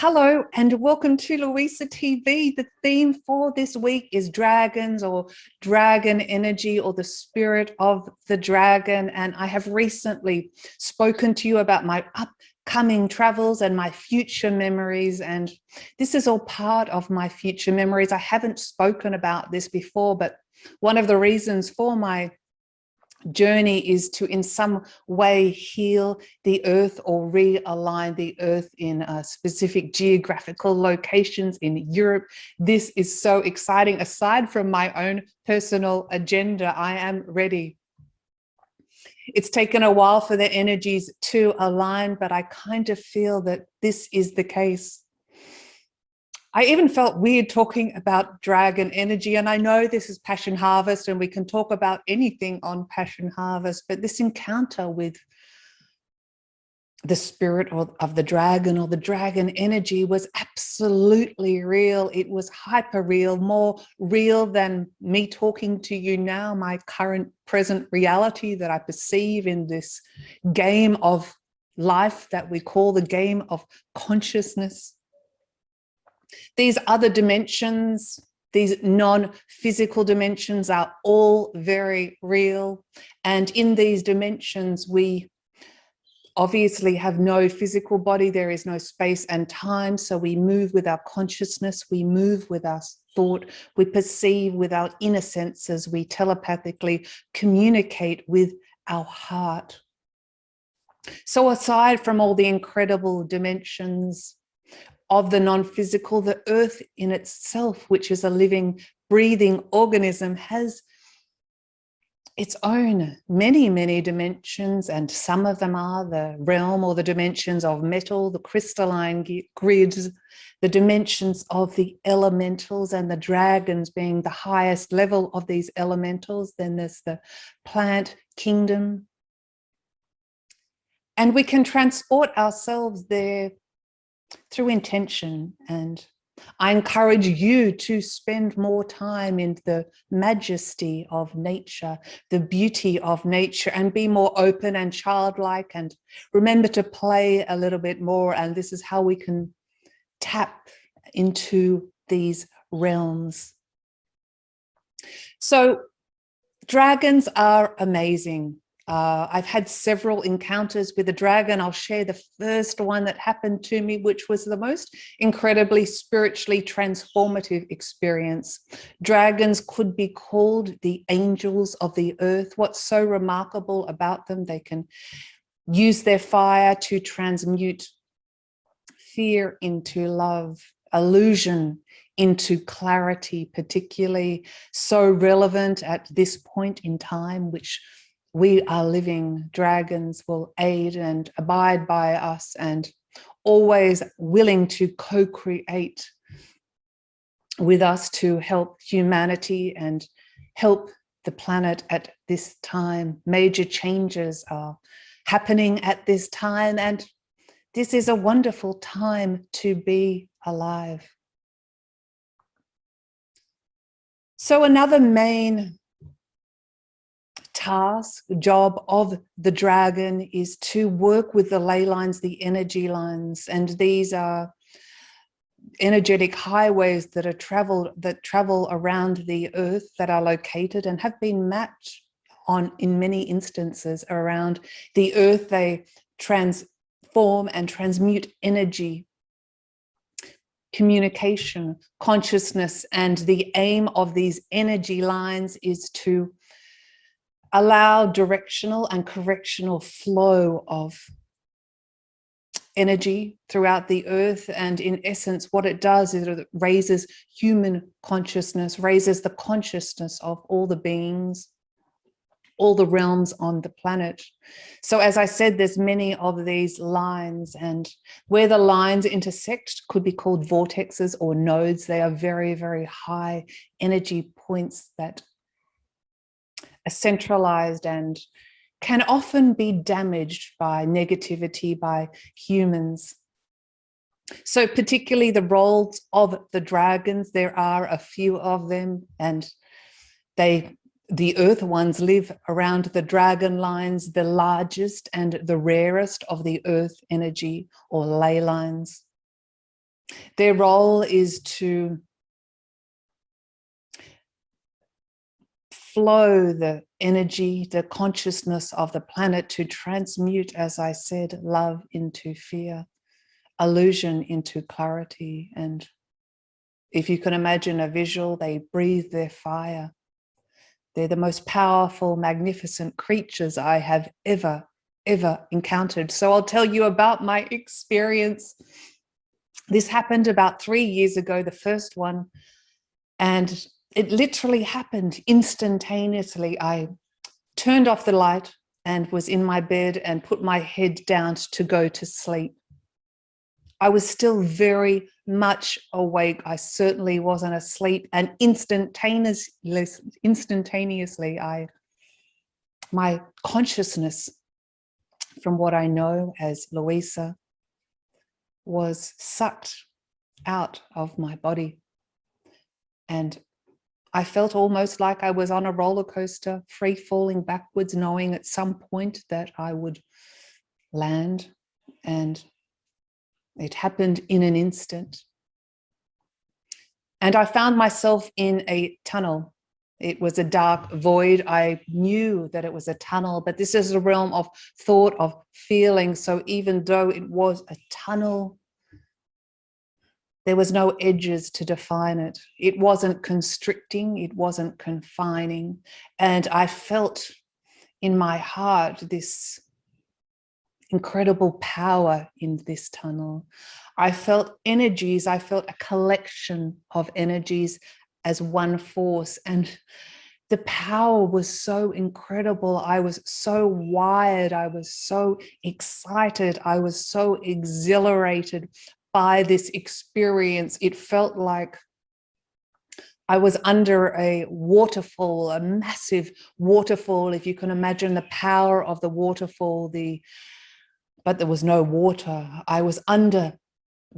Hello and welcome to Luisa TV. The theme for this week is dragons or dragon energy or the spirit of the dragon. And I have recently spoken to you about my upcoming travels and my future memories. And this is all part of my future memories. I haven't spoken about this before, but one of the reasons for my journey is to in some way heal the earth or realign the earth in specific geographical locations in Europe. This is so exciting. Aside from my own personal agenda, I am ready. It's taken a while for the energies to align, but I kind of feel that this is the case. I even felt weird talking about dragon energy, and I know this is Passion Harvest and we can talk about anything on Passion Harvest, but this encounter with the spirit of the dragon or the dragon energy was absolutely real. It was hyper real, more real than me talking to you now, my current present reality that I perceive in this game of life that we call the game of consciousness. These other dimensions, these non-physical dimensions are all very real. And in these dimensions, we obviously have no physical body. There is no space and time. So we move with our consciousness. We move with our thought. We perceive with our inner senses. We telepathically communicate with our heart. So aside from all the incredible dimensions of the non-physical, the earth in itself, which is a living, breathing organism, has its own many dimensions, and some of them are the realm or the dimensions of metal, the crystalline grids, the dimensions of the elementals, and the dragons being the highest level of these elementals. Then there's the plant kingdom. And we can transport ourselves there through intention. And I encourage you to spend more time in the majesty of nature, the beauty of nature, and be more open and childlike, and remember to play a little bit more. And this is how we can tap into these realms. So dragons are amazing. I've had several encounters with a dragon. I'll share the first one that happened to me, which was the most incredibly spiritually transformative experience. Dragons could be called the angels of the earth. What's so remarkable about them, they can use their fire to transmute fear into love, illusion into clarity, particularly so relevant at this point in time, which we are living. Dragons will aid and abide by us, and always willing to co-create with us to help humanity and help the planet at this time. Major changes are happening at this time, and this is a wonderful time to be alive. So another main job of the dragon is to work with the ley lines, the energy lines, and these are energetic highways that travel around the earth, that are located and have been mapped on, in many instances, around the earth. They transform and transmute energy, communication, consciousness, and the aim of these energy lines is to allow directional and correctional flow of energy throughout the earth. And in essence, what it does is it raises human consciousness, raises the consciousness of all the beings, all the realms on the planet. So as I said, there's many of these lines, and where the lines intersect could be called vortexes or nodes. They are very high energy points that are centralized and can often be damaged by negativity, by humans. So particularly the roles of the dragons, there are a few of them, and the earth ones live around the dragon lines, the largest and the rarest of the earth energy or ley lines. Their role is to flow the energy, the consciousness of the planet, to transmute, as I said, love into fear, illusion into clarity. And if you can imagine a visual, they breathe their fire. They're the most powerful, magnificent creatures I have ever encountered. So I'll tell you about my experience. This happened about 3 years ago, the first one, and it literally happened instantaneously. I turned off the light and was in my bed and put my head down to go to sleep. I was still very much awake. I certainly wasn't asleep, and instantaneously, my consciousness, from what I know as Luisa, was sucked out of my body. And I felt almost like I was on a roller coaster, free falling backwards, knowing at some point that I would land. And it happened in an instant. And I found myself in a tunnel. It was a dark void. I knew that it was a tunnel, but this is a realm of thought, of feeling. So even though it was a tunnel, there was no edges to define it. It wasn't constricting, it wasn't confining. And I felt in my heart this incredible power in this tunnel. I felt energies, I felt a collection of energies as one force, and the power was so incredible. I was so wired, I was so excited, I was so exhilarated by this experience. It felt like I was under a waterfall, a massive waterfall. If you can imagine the power of the waterfall, but there was no water. I was under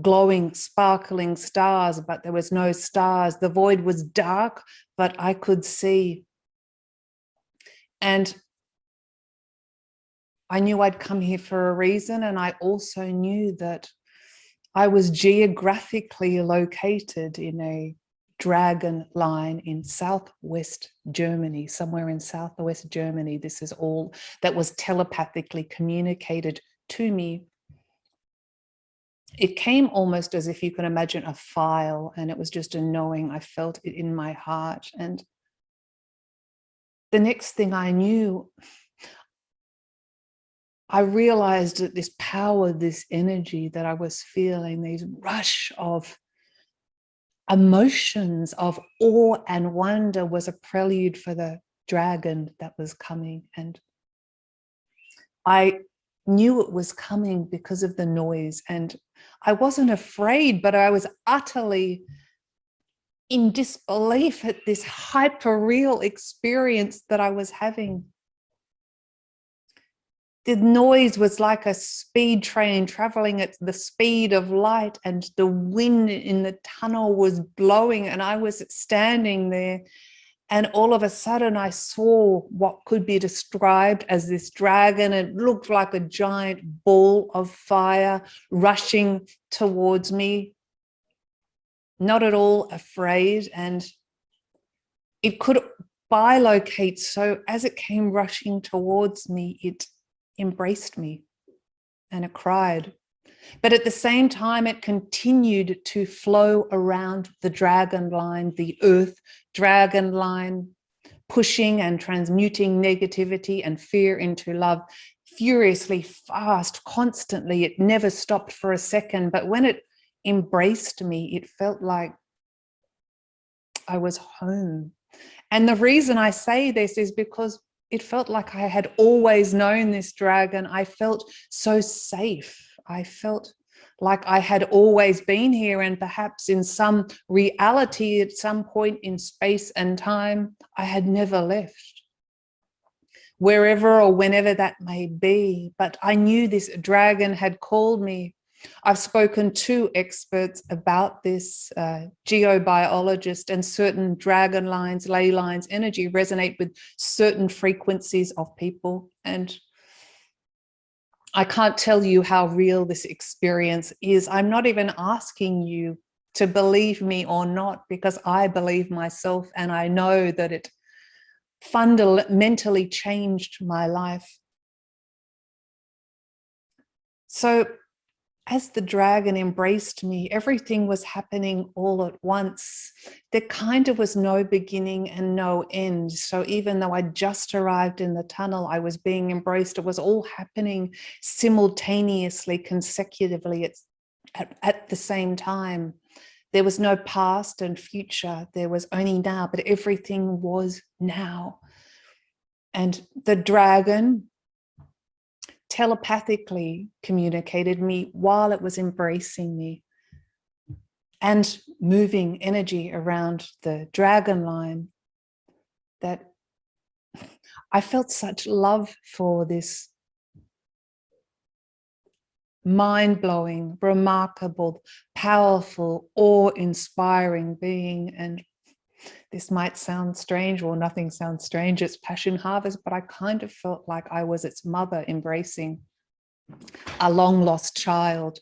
glowing, sparkling stars, but there was no stars. The void was dark, but I could see. And I knew I'd come here for a reason. And I also knew that I was geographically located in a dragon line in southwest Germany, somewhere in southwest Germany. This is all that was telepathically communicated to me. It came almost as if you can imagine a file, and it was just a knowing. I felt it in my heart. And the next thing I knew, I realized that this power, this energy that I was feeling, these rush of emotions of awe and wonder, was a prelude for the dragon that was coming. And I knew it was coming because of the noise, and I wasn't afraid, but I was utterly in disbelief at this hyper-real experience that I was having. The noise was like a speed train traveling at the speed of light, and the wind in the tunnel was blowing, and I was standing there. And all of a sudden I saw what could be described as this dragon. It looked like a giant ball of fire rushing towards me, not at all afraid. And it could bilocate. So as it came rushing towards me, it embraced me and it cried. But at the same time, it continued to flow around the dragon line, the earth dragon line, pushing and transmuting negativity and fear into love, furiously fast, constantly. It never stopped for a second. But when it embraced me, it felt like I was home. And the reason I say this is because it felt like I had always known this dragon. I felt so safe. I felt like I had always been here, and perhaps in some reality at some point in space and time, I had never left, wherever or whenever that may be. But I knew this dragon had called me. I've spoken to experts about this, geobiologist, and certain dragon lines, ley lines, energy resonate with certain frequencies of people. And I can't tell you how real this experience is. I'm not even asking you to believe me or not, because I believe myself and I know that it fundamentally changed my life. So as the dragon embraced me, everything was happening all at once. There kind of was no beginning and no end. So even though I just arrived in the tunnel, I was being embraced. It was all happening simultaneously, consecutively at the same time. There was no past and future. There was only now, but everything was now. And the dragon telepathically communicated me while it was embracing me and moving energy around the dragon line, that I felt such love for this mind-blowing, remarkable, powerful, awe-inspiring being. And this might sound strange, or nothing sounds strange, it's Passion Harvest, but I kind of felt like I was its mother embracing a long-lost child.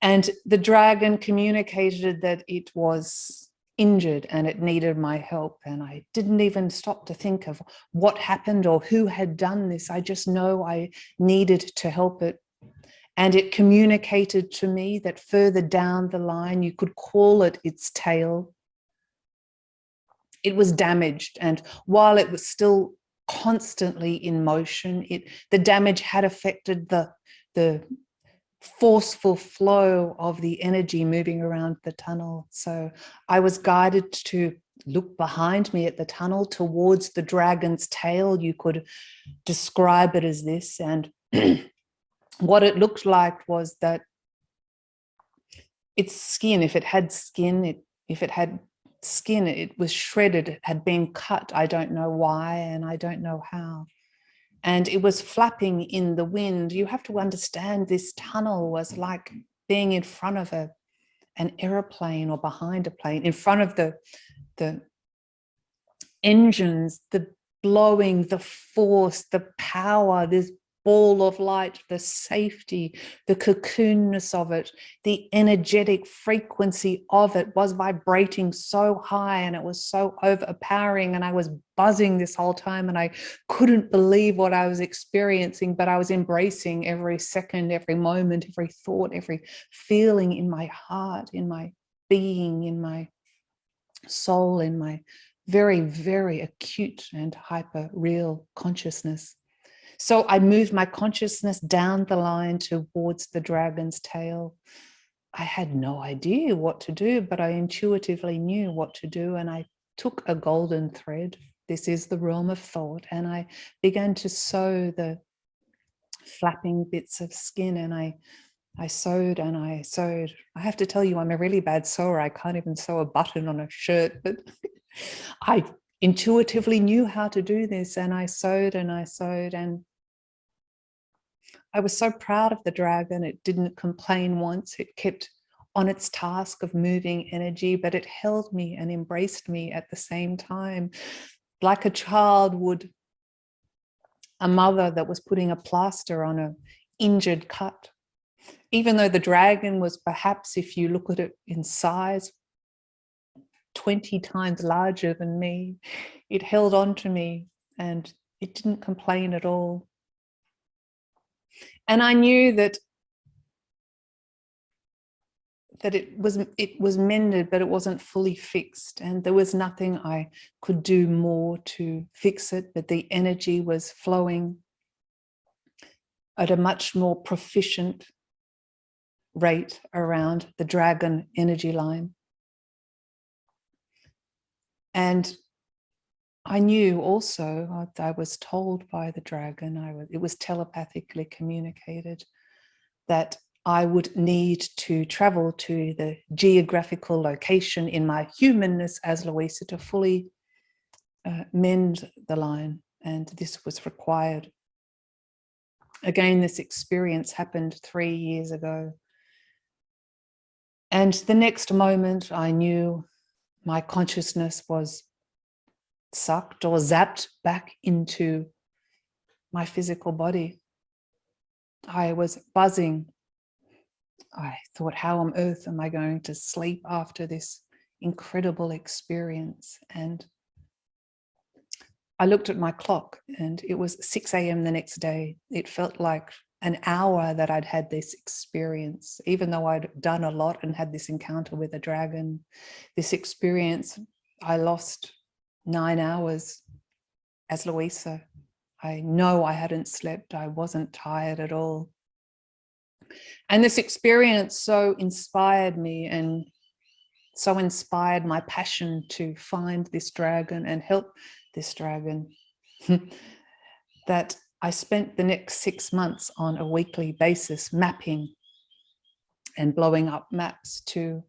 And the dragon communicated that it was injured and it needed my help. And I didn't even stop to think of what happened or who had done this. I just know I needed to help it. And it communicated to me that further down the line, you could call it its tail. It was damaged, and while it was still constantly in motion, the damage had affected the forceful flow of the energy moving around the tunnel. So I was guided to look behind me at the tunnel towards the dragon's tail. You could describe it as this. And what it looked like was that its skin, if it had skin, it was shredded, it had been cut. I don't know why, and I don't know how. And it was flapping in the wind. You have to understand, this tunnel was like being in front of an aeroplane or behind a plane, in front of the engines, the blowing, the force, the power, this ball of light, the safety, the cocoonness of it, the energetic frequency of it was vibrating so high, and it was so overpowering, and I was buzzing this whole time, and I couldn't believe what I was experiencing, but I was embracing every second, every moment, every thought, every feeling in my heart, in my being, in my soul, in my very, very acute and hyper real consciousness. So I moved my consciousness down the line towards the dragon's tail. I had no idea what to do, but I intuitively knew what to do. And I took a golden thread. This is the realm of thought. And I began to sew the flapping bits of skin, and I sewed and I sewed. I have to tell you, I'm a really bad sewer. I can't even sew a button on a shirt, but I intuitively knew how to do this, and I sewed and I sewed, and I was so proud of the dragon. It didn't complain once. It kept on its task of moving energy, but it held me and embraced me at the same time, like a child would a mother that was putting a plaster on an injured cut. Even though the dragon was perhaps, if you look at it in size, 20 times larger than me, it held on to me and it didn't complain at all. And I knew that it was mended, but it wasn't fully fixed, and there was nothing I could do more to fix it, but the energy was flowing at a much more proficient rate around the dragon energy line. And I knew also, I was told by the dragon, it was telepathically communicated, that I would need to travel to the geographical location in my humanness as Luisa to fully mend the line, and this was required. Again, this experience happened 3 years ago. And the next moment I knew my consciousness was sucked or zapped back into my physical body. I was buzzing. I thought, how on earth am I going to sleep after this incredible experience? And I looked at my clock and it was 6 a.m. the next day. It felt like an hour that I'd had this experience, even though I'd done a lot and had this encounter with a dragon. This experience, I lost 9 hours as Luisa. I know I hadn't slept. I wasn't tired at all. And this experience so inspired me and so inspired my passion to find this dragon and help this dragon that I spent the next 6 months on a weekly basis mapping and blowing up maps to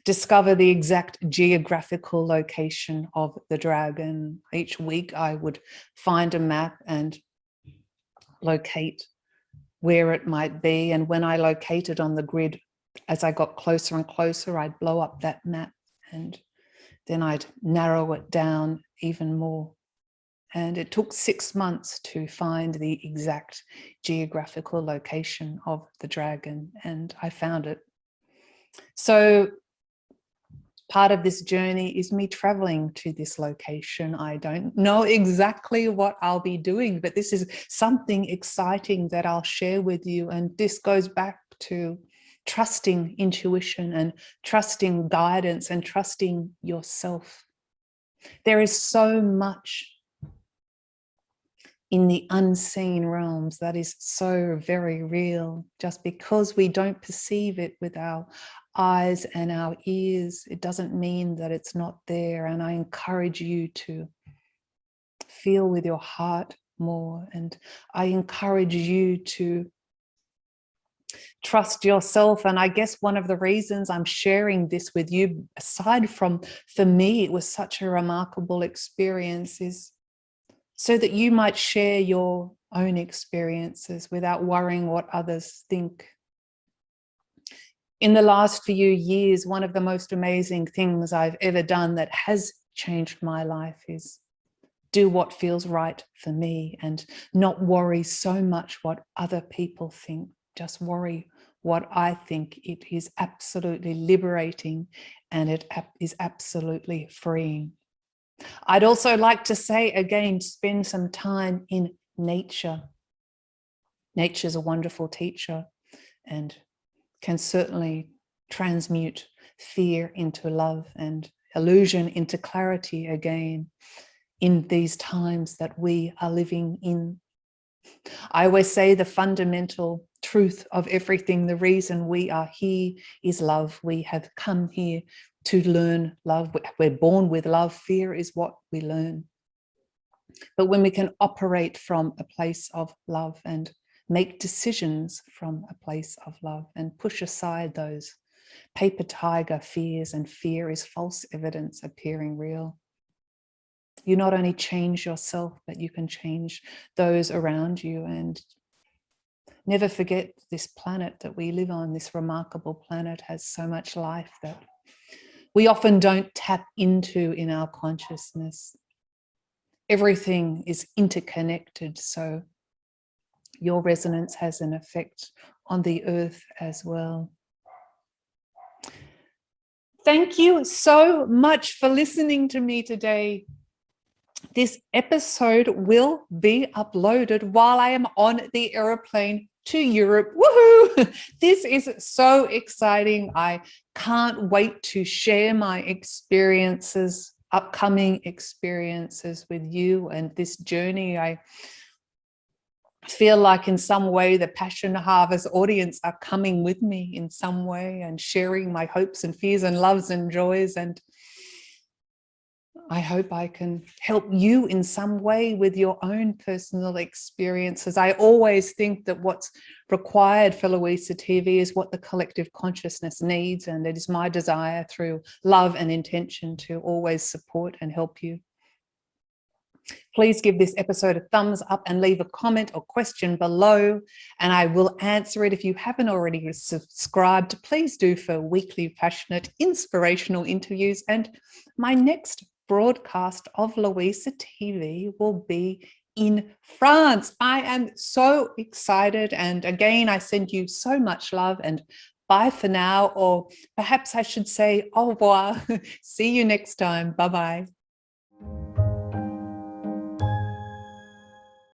discover the exact geographical location of the dragon. Each week I would find a map and locate where it might be. And when I located on the grid, as I got closer and closer, I'd blow up that map and then I'd narrow it down even more. And it took 6 months to find the exact geographical location of the dragon, and I found it. So part of this journey is me traveling to this location. I don't know exactly what I'll be doing, but this is something exciting that I'll share with you. And this goes back to trusting intuition and trusting guidance and trusting yourself. There is so much in the unseen realms that is so very real. Just because we don't perceive it with our eyes and our ears, it doesn't mean that it's not there. And I encourage you to feel with your heart more. And I encourage you to trust yourself. And I guess one of the reasons I'm sharing this with you, aside from, for me, it was such a remarkable experience, is so that you might share your own experiences without worrying what others think. In the last few years, one of the most amazing things I've ever done that has changed my life is do what feels right for me and not worry so much what other people think. Just worry what I think. It is absolutely liberating and it is absolutely freeing. I'd also like to say again, spend some time in nature. Nature's a wonderful teacher and can certainly transmute fear into love and illusion into clarity again in these times that we are living in. I always say the fundamental truth of everything, the reason we are here is love. We have come here to learn love. We're born with love. Fear is what we learn. But when we can operate from a place of love and make decisions from a place of love and push aside those paper tiger fears, and fear is false evidence appearing real. You not only change yourself, but you can change those around you. And never forget this planet that we live on, this remarkable planet, has so much life that we often don't tap into in our consciousness. Everything is interconnected, so your resonance has an effect on the earth as well. Thank you so much for listening to me today. This episode will be uploaded while I am on the airplane to Europe. Woohoo! This is so exciting. I can't wait to share my experiences, upcoming experiences with you and this journey. I feel like in some way the Passion Harvest audience are coming with me in some way and sharing my hopes and fears and loves and joys. And I hope I can help you in some way with your own personal experiences. I always think that what's required for Luisa TV is what the collective consciousness needs. And it is my desire through love and intention to always support and help you. Please give this episode a thumbs up and leave a comment or question below, and I will answer it. If you haven't already subscribed, please do, for weekly passionate, inspirational interviews. And my next broadcast of Luisa TV will be in France. I am so excited. And again, I send you so much love, and bye for now, or perhaps I should say au revoir. See you next time. Bye-bye.